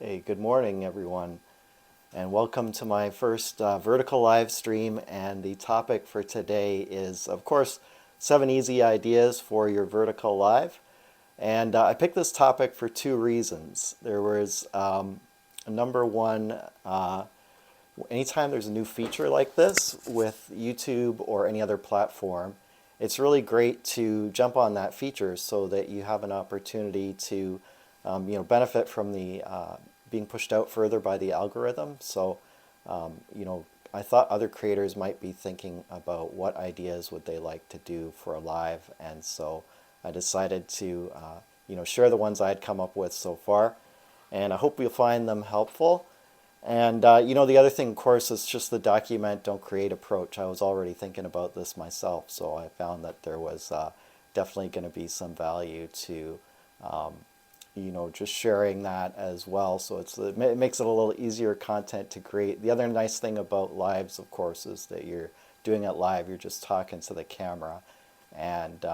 Hey, good morning everyone, and welcome to my first vertical live stream. And the topic for today is, of course, 7 easy ideas for your vertical live. And I picked this topic for 2 reasons. There was number one, anytime there's a new feature like this with YouTube or any other platform, it's really great to jump on that feature so that you have an opportunity to benefit from the being pushed out further by the algorithm. So, I thought other creators might be thinking about what ideas would they like to do for a live, and so I decided to, share the ones I'd come up with so far, and I hope you'll find them helpful. And the other thing, of course, is just the document, don't create approach. I was already thinking about this myself, so I found that there was definitely going to be some value to um, just sharing that as well. So it makes it a little easier content to create. The other nice thing about lives, of course, is that you're doing it live. You're just talking to the camera, and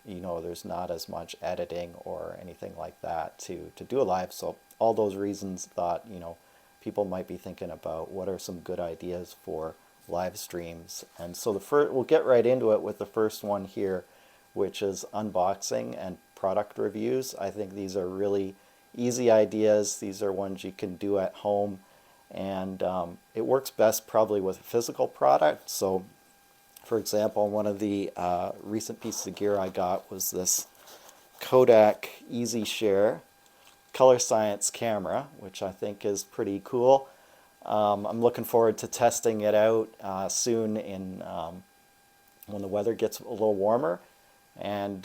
there's not as much editing or anything like that to do a live. So all those reasons thought people might be thinking about what are some good ideas for live streams. And so we'll get right into it with the first one here, which is unboxing and product reviews. I think these are really easy ideas. These are ones you can do at home, and it works best probably with a physical product. So, for example, one of the recent pieces of gear I got was this Kodak Easy Share color science camera, which I think is pretty cool. I'm looking forward to testing it out soon when the weather gets a little warmer. And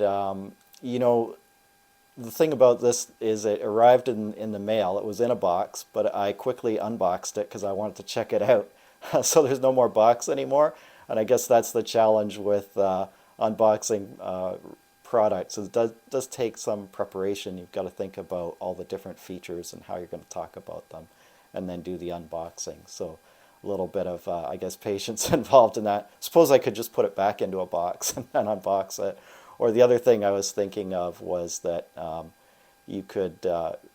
the thing about this is it arrived in the mail. It was in a box, but I quickly unboxed it because I wanted to check it out. So there's no more box anymore, and I guess that's the challenge with unboxing products. It does take some preparation. You've got to think about all the different features and how you're going to talk about them, and then do the unboxing. So a little bit of, I guess, patience involved in that. Suppose I could just put it back into a box and then unbox it. Or the other thing I was thinking of was that you could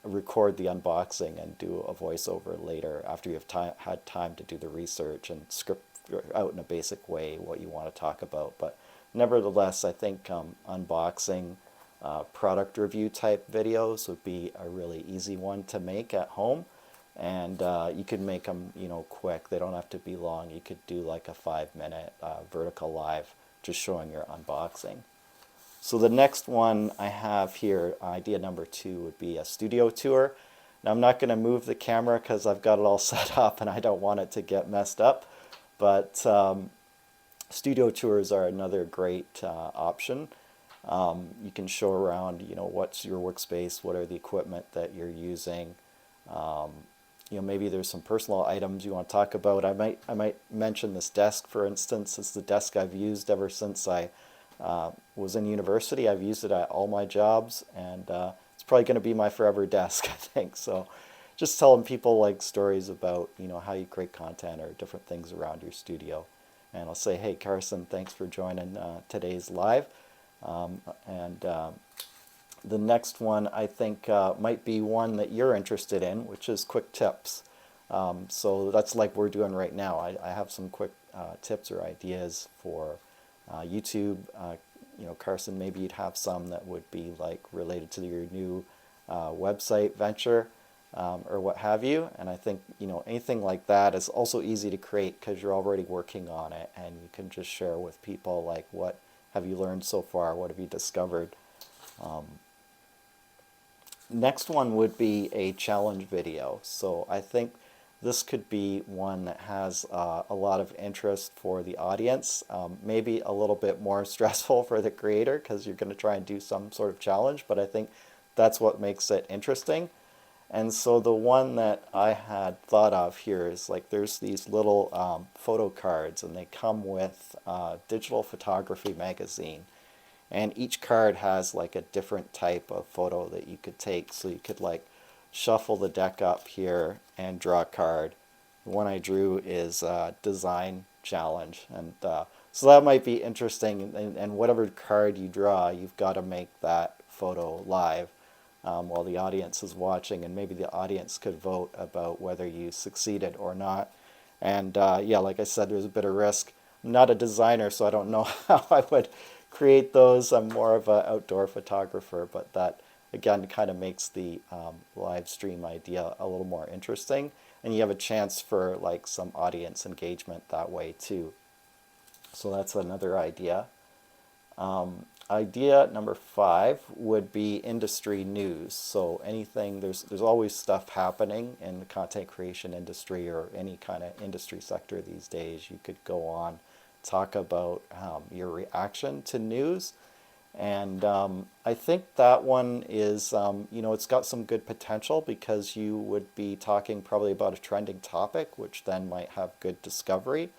record the unboxing and do a voiceover later after you've had time to do the research and script out in a basic way what you want to talk about. But nevertheless, I think unboxing product review type videos would be a really easy one to make at home. And you could make them, quick. They don't have to be long. You could do like a 5-minute vertical live just showing your unboxing. So the next one I have here, idea number 2, would be a studio tour. Now I'm not going to move the camera because I've got it all set up and I don't want it to get messed up. But studio tours are another great option. You can show around, what's your workspace, what are the equipment that you're using. Maybe there's some personal items you want to talk about. I might mention this desk, for instance. It's the desk I've used ever since I was in university. I've used it at all my jobs, and it's probably going to be my forever desk, I think. So just telling people like stories about how you create content or different things around your studio. And I'll say, hey Carson, thanks for joining today's live. The next one I think might be one that you're interested in, which is quick tips. So that's like we're doing right now. I have some quick tips or ideas for YouTube. Carson, maybe you'd have some that would be like related to your new website venture or what have you. And I think anything like that is also easy to create because you're already working on it, and you can just share with people like, what have you learned so far? What have you discovered? Next one would be a challenge video. So I think this could be one that has a lot of interest for the audience, maybe a little bit more stressful for the creator because you're going to try and do some sort of challenge, but I think that's what makes it interesting. And so the one that I had thought of here is like there's these little photo cards, and they come with Digital Photography magazine. And each card has like a different type of photo that you could take. So you could like shuffle the deck up here and draw a card. The one I drew is Design Challenge. And so that might be interesting. And whatever card you draw, you've got to make that photo live. while the audience is watching, and maybe the audience could vote about whether you succeeded or not. And yeah, like I said, there's a bit of risk. I'm not a designer, so I don't know how I would create those. I'm more of an outdoor photographer, but that again kind of makes the live stream idea a little more interesting, and you have a chance for like some audience engagement that way too. So that's another idea. Idea number 5 would be industry news. So anything, there's always stuff happening in the content creation industry or any kind of industry sector these days. You could go on, talk about your reaction to news. And I think that one is, it's got some good potential because you would be talking probably about a trending topic, which then might have good discovery.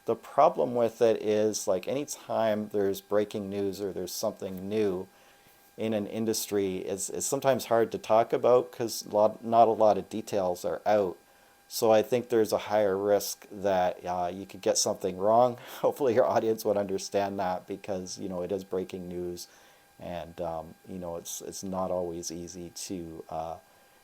The problem with it is like anytime there's breaking news or there's something new in an industry, it's sometimes hard to talk about because not a lot of details are out. So I think there's a higher risk that you could get something wrong. Hopefully your audience would understand that because it is breaking news, and it's not always easy to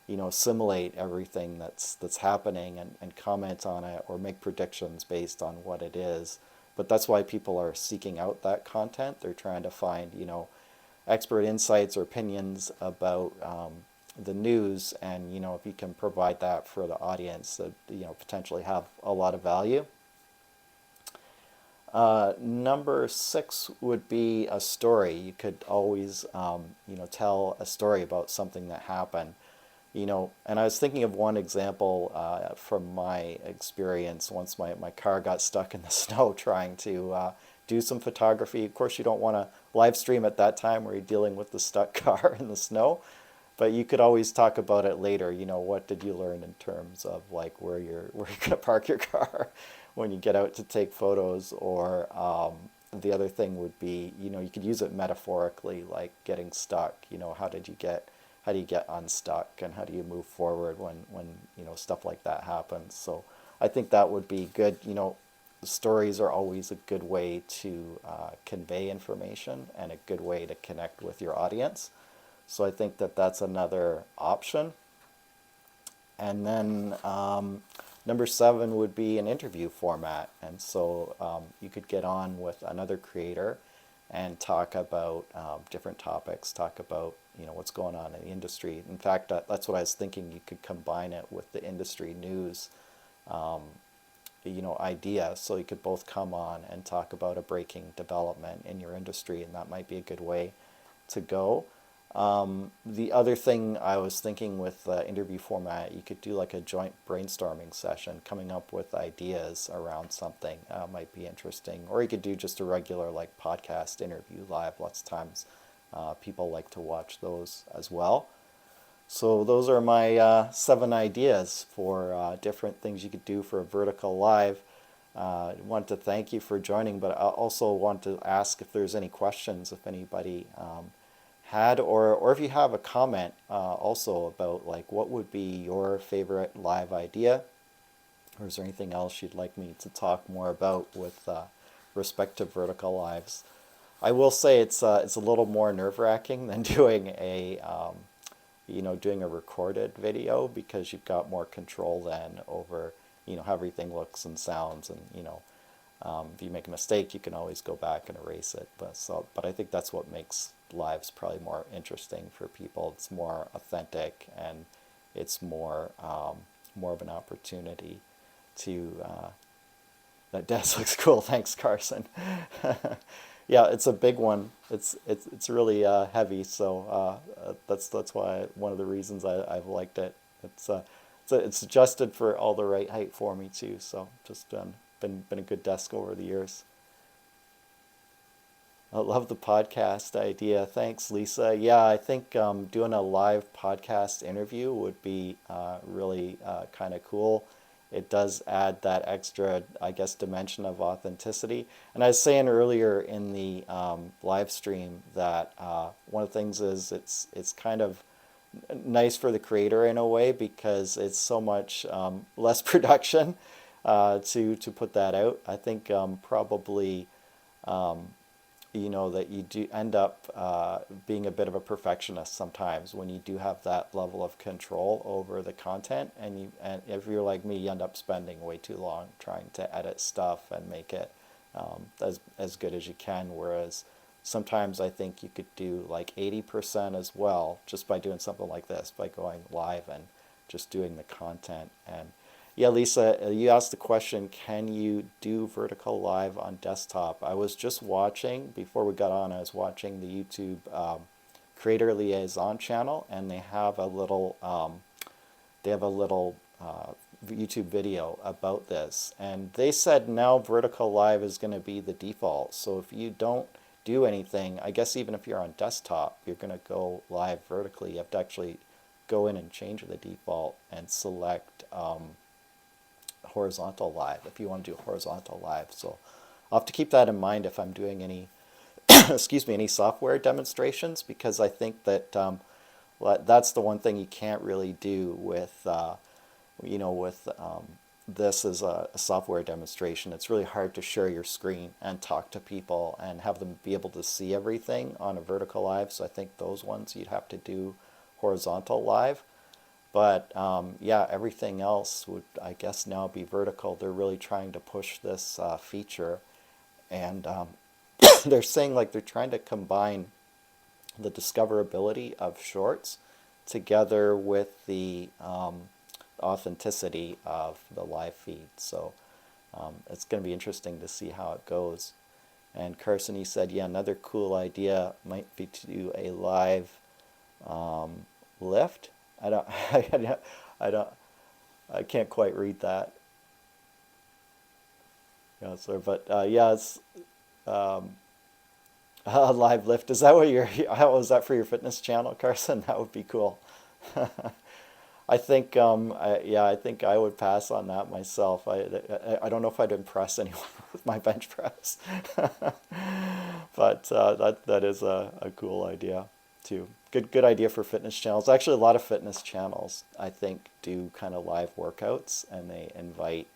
assimilate everything that's happening and comment on it or make predictions based on what it is. But that's why people are seeking out that content. They're trying to find expert insights or opinions about the news, and if you can provide that for the audience, that potentially have a lot of value. Number 6 would be a story. You could always tell a story about something that happened. And I was thinking of one example from my experience once my car got stuck in the snow trying to do some photography. Of course, you don't want to live stream at that time where you're dealing with the stuck car in the snow, but you could always talk about it later. What did you learn in terms of like where you're going to park your car when you get out to take photos, or the other thing would be, you could use it metaphorically, like getting stuck. How do you get unstuck, and how do you move forward when stuff like that happens? So I think that would be good. The stories are always a good way to convey information and a good way to connect with your audience. So I think that's another option. And then number 7 would be an interview format. And so you could get on with another creator and talk about different topics, talk about what's going on in the industry. In fact, that's what I was thinking. You could combine it with the industry news idea. So you could both come on and talk about a breaking development in your industry, and that might be a good way to go. The other thing I was thinking with the interview format, you could do like a joint brainstorming session, coming up with ideas around something might be interesting. Or you could do just a regular like podcast interview live. Lots of times people like to watch those as well. So those are my 7 ideas for different things you could do for a vertical live. I want to thank you for joining, but I also want to ask if there's any questions, if anybody had, or if you have a comment also about like what would be your favorite live idea, or is there anything else you'd like me to talk more about with respect to vertical lives. I will say it's a little more nerve-wracking than doing a doing a recorded video, because you've got more control then over how everything looks and sounds, and if you make a mistake you can always go back and erase it. But I think that's what makes lives probably more interesting for people. It's more authentic, and it's more of an opportunity to that desk looks cool. Thanks, Carson. Yeah, it's a big one. It's really heavy, so that's why one of the reasons I've liked it. It's adjusted for all the right height for me too. So just been a good desk over the years. I love the podcast idea. Thanks, Lisa. Yeah, I think doing a live podcast interview would be really kind of cool. It does add that extra, I guess, dimension of authenticity. And I was saying earlier in the live stream that one of the things is it's kind of nice for the creator in a way, because it's so much less production to put that out. I think probably you know, that you do end up being a bit of a perfectionist sometimes when you do have that level of control over the content, and if you're like me, you end up spending way too long trying to edit stuff and make it as good as you can, whereas sometimes I think you could do like 80% as well just by doing something like this, by going live and just doing the content. And yeah, Lisa, you asked the question, can you do vertical live on desktop? I was just watching, before we got on, I was watching the YouTube Creator Liaison channel, and they have a little YouTube video about this. And they said now vertical live is going to be the default. So if you don't do anything, I guess even if you're on desktop, you're going to go live vertically. You have to actually go in and change the default and select horizontal live if you want to do horizontal live. So I'll have to keep that in mind if I'm doing any excuse me, any software demonstrations, because I think that that's the one thing you can't really do with you know, with this as a software demonstration. It's really hard to share your screen and talk to people and have them be able to see everything on a vertical live. So I think those ones you'd have to do horizontal live. But yeah, everything else would, I guess, now be vertical. They're really trying to push this feature, and they're saying like they're trying to combine the discoverability of shorts together with the authenticity of the live feed. So it's going to be interesting to see how it goes. And Carson, he said, yeah, another cool idea might be to do a live lift. I don't, I can't quite read that. Yeah, so, but yeah, it's a live lift. Is that what how was that for your fitness channel, Carson? That would be cool. I think, yeah, I think I would pass on that myself. I don't know if I'd impress anyone with my bench press, but that is a cool idea too. Good idea for fitness channels. Actually, a lot of fitness channels, I think, do kind of live workouts, and they invite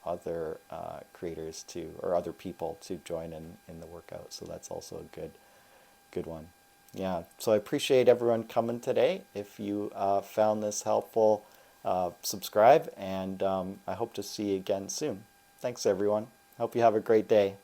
other creators to, or other people to join in the workout. So that's also a good one. Yeah, so I appreciate everyone coming today. If you found this helpful, subscribe, and I hope to see you again soon. Thanks, everyone. Hope you have a great day.